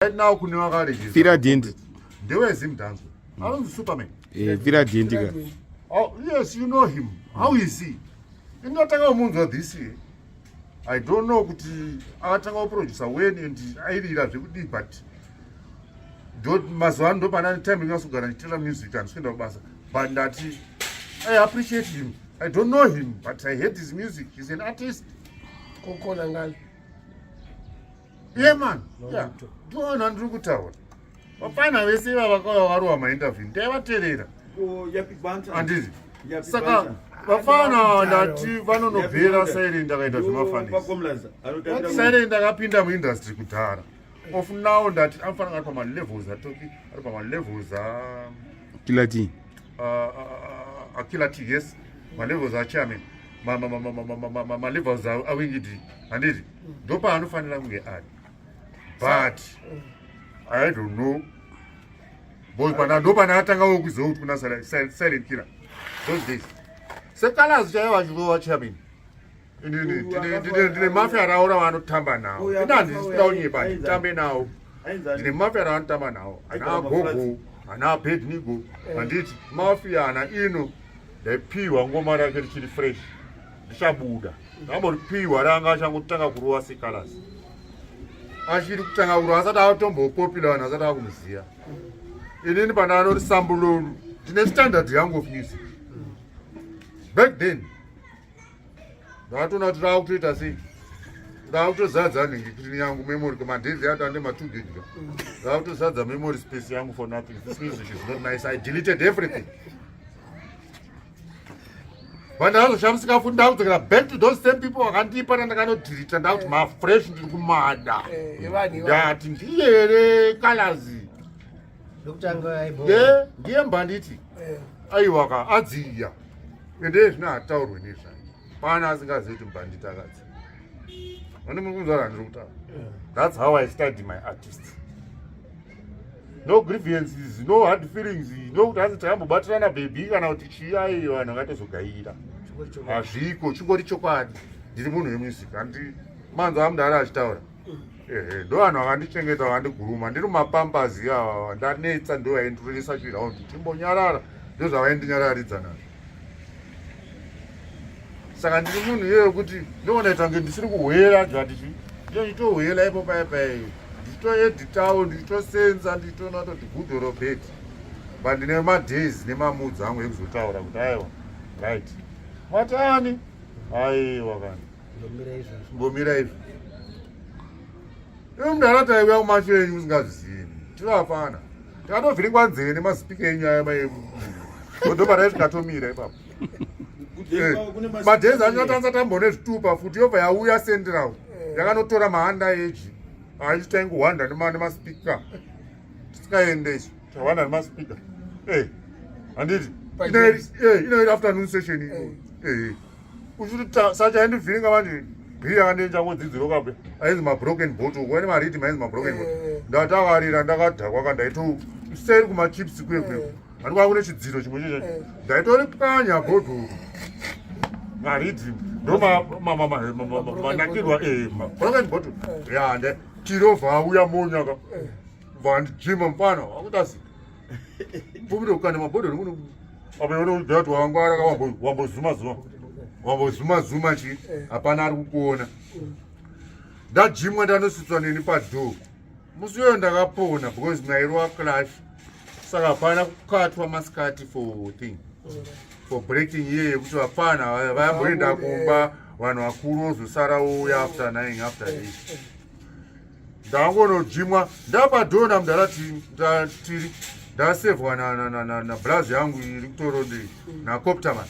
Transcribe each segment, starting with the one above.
Right now, Fira Dindi. They were Zimdancehall. How is Superman? Fira Dindi. Oh, yes, you know him. How is he? In that time, this year, I don't know what I producer when and I read that but don't Mazwan do an time you also guarantee music and kind of bass. But that I appreciate him. I don't know him, but I hate his music. He's an artist. Yeah, man. Yeah. Do on Andrew Tower. But finally, we see our interview. They were telling and did Saka. Vafana ndati vanonobvera sairenda kaita zvemafanisi sairenda akapinda muindustry kudhara of now ndati anofanira ari pamalevels atoki ari pamalevels akilati yes malevels aChairman malevels awingidi handiti ndo paanofanira kunge ari but I don't know because ndo pana atangawo kuziva kuti kuna silent killer those days sekalazi chaiva chingova Chairman ndine mafia raura vanotamba nawo inandisida unyepa nditambe nawo ndine mafia ravanotamba nawo ana gogo ana bednigo handiti mafia ana ino ndaipiwa ngoma rake richiri fresh ndichabuda ndamboripiwa ranga achangotanga kurova sekalazi achiri kutanga kurova asati atombopopila vanhu asati akumuziva inini pana anoti sambulolu ndine standard yangu of music back then ndatoona kuti raakutoita sei raakutozadza nengekitini yangu memory kamadhezi ato ande ma2 gig raakutozadza memory space yangu for nothing. This music is not nice. I deleted everything vandazoshamsika futi ndakudzokera back to those same people vakandipa tandakanodhirita ndakuti mafresh ndiri kumada ndati ndiyere kalazi ndiye mbanditi aiwaka adziya ende zvino hataurwe nezvayo pana asingazivi kuti mbanditi akadzi vandimukunzvara ndiri kutaura. That's how I study my artists. No grievances, no hard feelings, no kuti asi takambobatirana bhebi kana kuti chiyai vanhu vakatozogaira hazviko chingori chokwadi. Ndiri munhu wemusic handi manzwa mudara achitaura ndo vanhu vakandichengeta vakandiguruma ndiri mumapambazi ava ndanetsa ndo vaindiroresa chiraundi timbonyarara ndo zvavaindinyararidza nazvo. Saka ndiri munhu iyeyo kuti ndoonaita kunge ndisiri kuhwera zvati nditohwera ipo paipai nditoeditawo nditosenza nditonatoti gudhorobheti but ndine madays nemamudzi angu ekuzotaura kuti aiwa right matani aiwa kana ngomira izvo imudara taiuya kumasho enyu musingazvizivi tivafana tikatovhiringwa nzeve nemazipika enyu aya odobara zvikatomirira ipapo madhezi achatanza tambone zvitupa futi yobva yauya central yakanotora mahanda eji aichitainguhwanda nemasipika tisikaende izvo tahwanda nemasipika handiti inoiri afternoon session uchiti sachaindivhiringa manje bhiri yakandenjangodzidziro kabwe ainzi mabroken bottle kuva nemaridhim ainzi mabroken bottle ndatakarira ndakadhakwa kandaito seri kumachips kwekwe handikwa kune chidziro chimwe cheche ndaitori pwanya bhodhoro maridhim ndo manakirwa mabroken bottle yande tirovha auya monyaka vandijima mfana wakutasi pumire kukanda mabhodhoro muno apaonodati wangwaraka wambozuma chi hapana ari kukuona ndajimwa ndanositswa neni padhoo musi uyo ndakapona because mairwa clash saka hapana kukatwa masikati for breaking iye yekuti vafana vayamboenda kumba vanhu vakuru vozosara uya after 9 after 8 ndangonojimwa ndapadhoo tiri ndasevhwa nablazi yangu iri kutorondei nakoptaman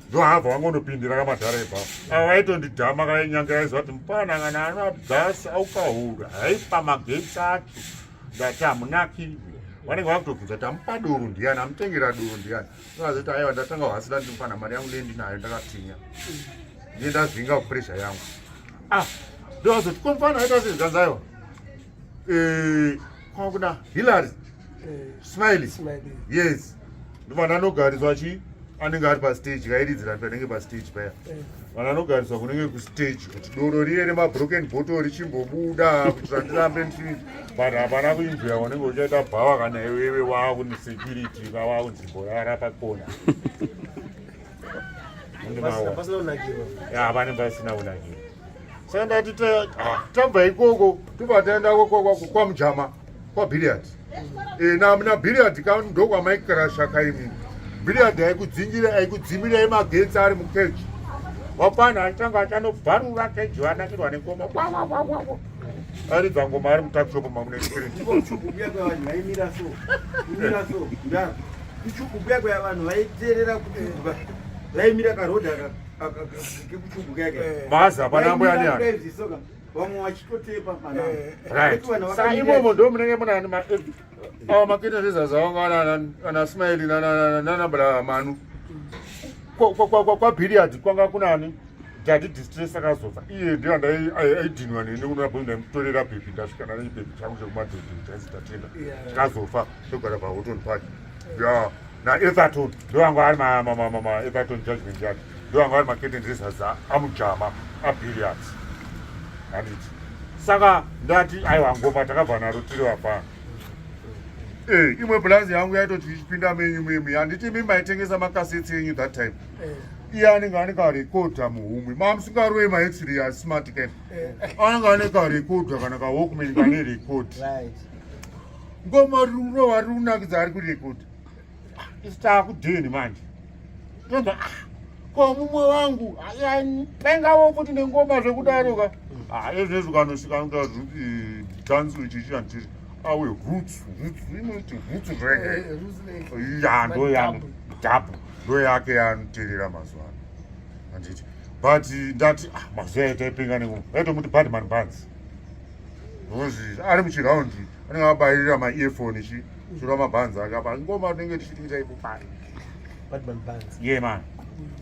ndo habva vangonopindira kamadhara ipapo ava vaitondidhama kainyanga yaiziva kuti mupana kana anogasi aukahura haipamagetsi acho ndati hamunaki vanenge vakutobvunza kuti amupa doro ndiani amutengera doro ndiani akazoti aiwa ndatanga hasira ndimupana mari yangu lendinayo ndakatinya ndiye ndazvinga kupresha yangu ndokazoti komufana aita sezvanzaiwa kwakuda Hillary Smiley yes ndovana anogariswa chi anenge ari pastage kairidzira panenge pastage paya Vana anogariswa kunenge kustage kuti doro riye nemabroken bottle richimbobuda kuitira ndirambe ndii but hapana kuinzwira unenge uchaita bhawa kana iwewe wakunisecurity vawakunzvimbo yarapa kona pane pasina kunakira saka ndati tabva ikoko tobva taenda kwamujama kwabhiliard naBhiliard ndokwamaikrasha kaimi Bhiliard aikudzimirai magetsi ari mukeji wapana achitanga achanobvarura keji vanakirwa nengoma aridza ngoma ari mutakishopo mamune kuchukubuya kwevanhu vaiteerera kuti vaimira karodha kekuchukubuya yake mazi hapana amboyani vamwe vachitotepa saka imomo ndo munenge muna awa makete zvezazva vanga ana Smaili nanabra Manu kwaBhiliard kwanga kunani dadi distress akazobva iye ndiyo aidhinwa nene kunabonda mutorera bhebi ndasvikana nebhebi changu chekumadhodhi taisitatenda tikazofa togara pahotoni park naEtherton ndo vanga ari maEtherton judgment yard ndo vanga ari makete ndezazva amujama aBhiliard handiti saka ndati aiwa ngoma takabva naro tiri vapana imwe bhulazi yangu yaitoti ichipinda menyu handiti mi maitengesa makaseti enyu that time iye anenge ane karekodha muhumwe mamusingarove maexiri asmart can anenge ane karekodha kana kawalkman kane rekodhi ngoma rurova riri kunakidza ari kurekodha isi taakudheni manje tonza ko mumwe wangu pengavo kuti nengoma zvekudaroka ezvezvo kanosvika dhansu ichi chichandiri awe roots inoti roots ndo yadhabu ndo yake yanoteerera mazuva ano handiti but ndati mazuva aitaipenga nengoma aitomuti badman bands nozi ari muchiraundi anenge abayirira maearphone chirwa mabhanzi akapa ngoma tinenge tichitiita ipo ye man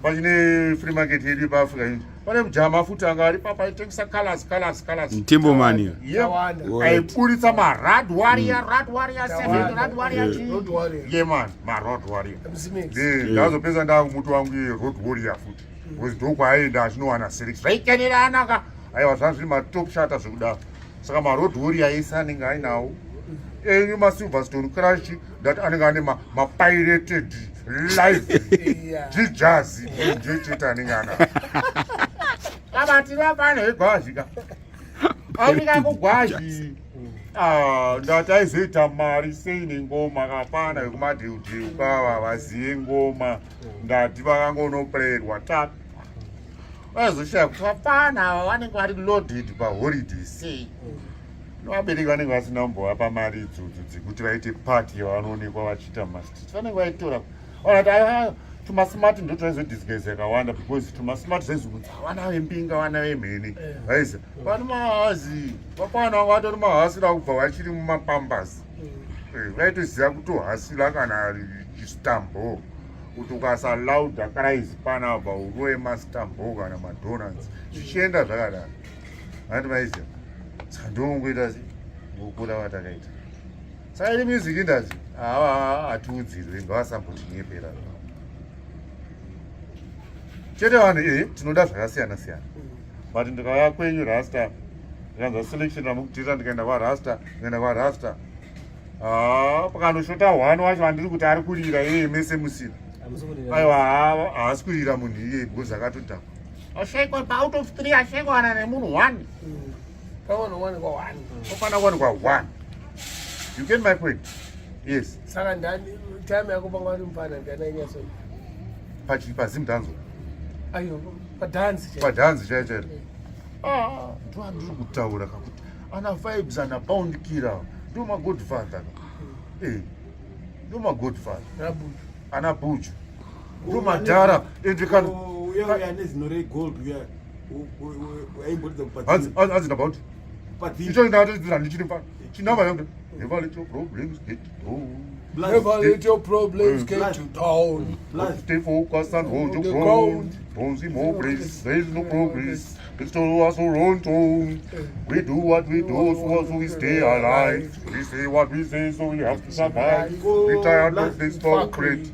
pachine free market yedu paafrica inji pane mujama futi anga ari papa aitengesa colors Mtimbomani aiburitsa marad warrior 7 rad warrior ye man marod warrior ndazopedza ndaakumuti wangu ye road warrior futi because ndokwaaenda achinowana select zvaikenera anaka aiwa zvazviri matop shata zvekudaro saka marod warrior ese anenge ainawo enyu masilverstone crash that anenge ane mapirated live jijazi njecheta anenge ana abatira pana egwazhika anika kugwazhi ndati aizoita mari sei nengoma kapana vekumadheudheu kava vazive ngoma ndati vakangonoplayerwa tap vaizoshaya kuti vapana vanenge vari loaded paholiday sei vabereki vanenge vasina mbovapa mari idzodzo dzekuti vaite pati yavanoonekwa vachiita mastiti vanenge vaitora vanati tumasmart ndo twaizodisguise yakawanda because tumasmart zvaizokudza vana vembinga vana vemheni vaiza vani mahazi vapana vanga vatori mahasira kubva vachiri mumapambasi vaitoziva kutohasira kana chistambo kuti ukasalauda karaizi panabva urove mastambo kana madonalds zvichienda zvakadaro vati vaiziva saka ndongoita ngokura vatakaita saka iri music industry hatiudzirwe ngavasambotinyepera chete vanhu tinoda zvakasiyana siyana but ndikauya kwenyu rasta ndikanzwa selection ramukutira ndikaenda kwarasta pakanoshota hwani wacho handiri kuti ari kurira yeye mese musina aiwa haasi kurira munhu iyeye because akatodhakwa ashekwa out of 3 ashekwana nemunhu 1 ofana kuwanikwa 1 you get my point yes saka ndani time yako pangwari mfana ndanainyasa pazimdanzo ayo padhanzi chaichairo ndo andiri kutaura kakuti ana vibes ana bound killer ndo magodfather ndo magodfather ana buju ndo madhara hanzi about icho ndatichiri mfana chinava yangu never let your problems get down. Never let your problems get you down. Stay focused and hold your ground. Don't see more progress. There is no progress. It's to us who run to. We do what we do so we stay alive. We say what we say so we have to survive. We tired of this concrete.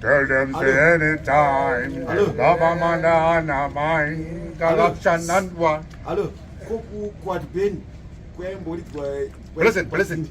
Tell them say anytime. Government on our mind. Corruption and what? Hello. Koku kwat ben. Kwembori kwa. Listen.